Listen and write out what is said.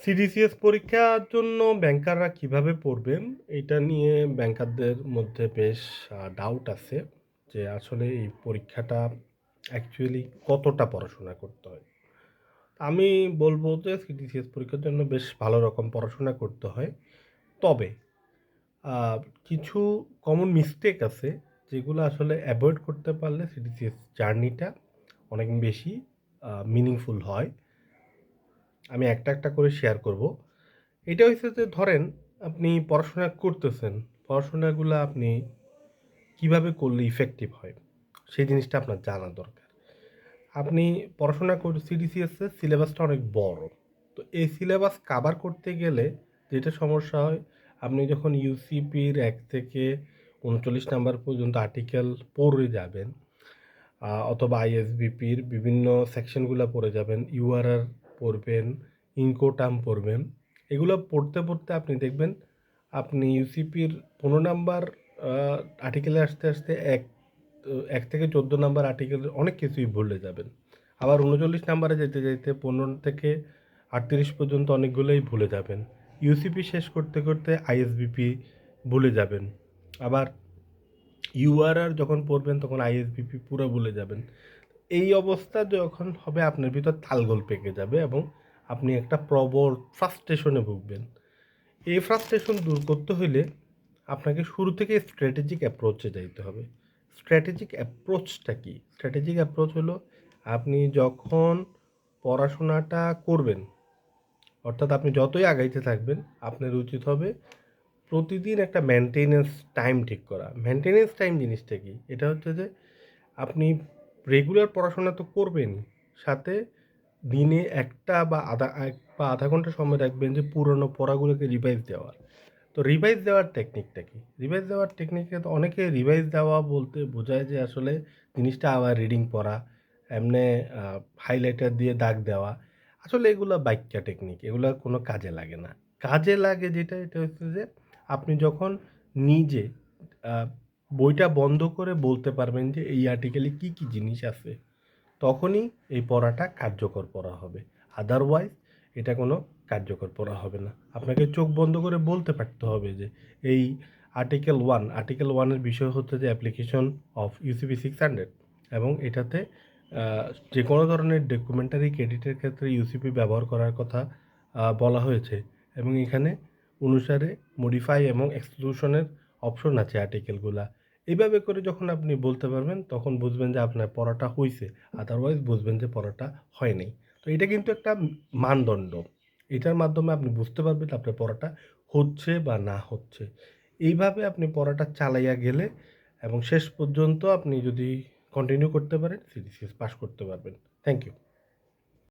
সিডিসিএস পরীক্ষার জন্য ব্যাংকাররা কিভাবে পড়বেন, এটা নিয়ে ব্যাংকারদের মধ্যে বেশ ডাউট আছে যে আসলে এই পরীক্ষাটা অ্যাকচুয়ালি কতটা পড়াশোনা করতে হয়। আমি বলব যে সিডিসিএস পরীক্ষার জন্য বেশ ভালো রকম পড়াশোনা করতে হয়। তবে আ কিছু কমন মিস্টেক আছে যেগুলো আসলে এভয়েড করতে পারলে সিডিসিএস জার্নিটা অনেক বেশি মিনিংফুল হয়। আমি একটা করে শেয়ার করব। এটা হইছে যে ধরেন আপনি পড়াশোনা করতেছেন। পড়াশোনাগুলা আপনি কিভাবে করলে ইফেক্টিভ হয়? সেই জিনিসটা আপনার জানা দরকার। আপনি পড়াশোনা সিডিসিএস এর সিলেবাসটা অনেক বড়। তো এই সিলেবাস কাভার করতে গেলে যেটা সমস্যা হয়, আপনি যখন ইউসিপির ১ থেকে ৩৯ নাম্বার পর্যন্ত আর্টিকেল পড়ে যাবেন, অথবা আইএসবিপির বিভিন্ন সেকশনগুলা পড়ে যাবেন, ইউআরআর পড়বেন, ইনকোটার্ম পড়বেন। এগুলো পড়তে আপনি দেখবেন আপনি ইউসিপির ১৫ নাম্বার আ আর্টিকেলে আসতে ১ থেকে ১৪ নাম্বার আর্টিকেলের অনেক কিছুই ভুলে যাবেন। আবার ৩৯ নাম্বারে যাইতে ১৫ থেকে ৩৮ পর্যন্ত অনেকগুলোই ভুলে যাবেন। ইউসিপি শেষ করতে আইএসবিপি ভুলে যাবেন। আবার ইউআরআর যখন পড়বেন তখন আইএসবিপি পুরো ভুলে যাবেন। এই অবস্থা যখন হবে আপনার ভিতর তালগোল পেকে যাবে এবং আপনি একটা প্রবল ফ্রাস্ট্রেশনে ভুগবেন। এই ফ্রাস্ট্রেশন দূর করতে হইলে আপনাকে শুরু থেকে স্ট্র্যাটেজিক অ্যাপ্রোচে যাইতে হবে। স্ট্র্যাটেজিক অ্যাপ্রোচটা কি? স্ট্র্যাটেজিক অ্যাপ্রোচ হলো আপনি যখন পড়াশোনাটা করবেন, অর্থাৎ আপনি যতই আগাইতে থাকবেন, আপনার উচিত হবে প্রতিদিন একটা মেইনটেন্যান্স টাইম ঠিক করা। মেইনটেন্যান্স টাইম জিনিসটা কি? এটা হচ্ছে যে আপনি রেগুলার পড়াশোনা তো করবেনই, সাথে দিনে ১ বা আধা ঘন্টা সময় রাখবেন যে পুরনো পড়াগুলোকে রিভাইজ দেওয়ার। তো রিভাইজ দেওয়ার টেকনিকটা কি? রিভাইজ দেওয়ার টেকনিকে তো অনেকে রিভাইজ দেওয়া বলতে বোঝায় যে আসলে জিনিসটা আবার রিডিং পড়া, এমনে হাইলাইটার দিয়ে দাগ দেওয়া। আসলে এগুলা বাইক্যা টেকনিক। এগুলা কোনো কাজে লাগে না। কাজে লাগে যেটা, এটা হচ্ছে যে আপনি যখন নিজে আ বইটা বন্ধ করে বলতে পারবেন যে এই আর্টিকেলে কি জিনিস আছে, তখনই এই পড়াটা কার্যকর পড়া হবে। আদারওয়াইজ এটা কোনো কার্যকর পড়া হবে না। আপনাকে চোখ বন্ধ করে বলতে পারতে হবে যে এই আর্টিকেল 1 এর বিষয় হচ্ছে যে অ্যাপ্লিকেশন অফ ইউসিপি 600, এবং এটাতে আ যেকোনো ধরনের ডকুমেন্টারি ক্রেডিটের ক্ষেত্রে ইউসিপি ব্যবহার করার কথা বলা হয়েছে, এবং এখানে অনুসারে মডিফাই এবং এক্সক্লুশন এর অপশন আছে আর্টিকেলগুলা। এভাবে করে যখন আপনি বলতে পারবেন তখন বুঝবেন যে আপনার পড়াটা হইছে। আদারওয়াইজ বুঝবেন যে পড়াটা হয় নাই। তো এটা কিন্তু একটা মানদণ্ড। এটার মাধ্যমে আপনি বুঝতে পারবেন আপনার পড়াটা হচ্ছে বা না হচ্ছে। এইভাবে আপনি পড়াটা চালাইয়া গেলে এবং শেষ পর্যন্ত আপনি যদি কন্টিনিউ করতে পারেন সিডিসিএস পাস করতে পারবেন। Thank you.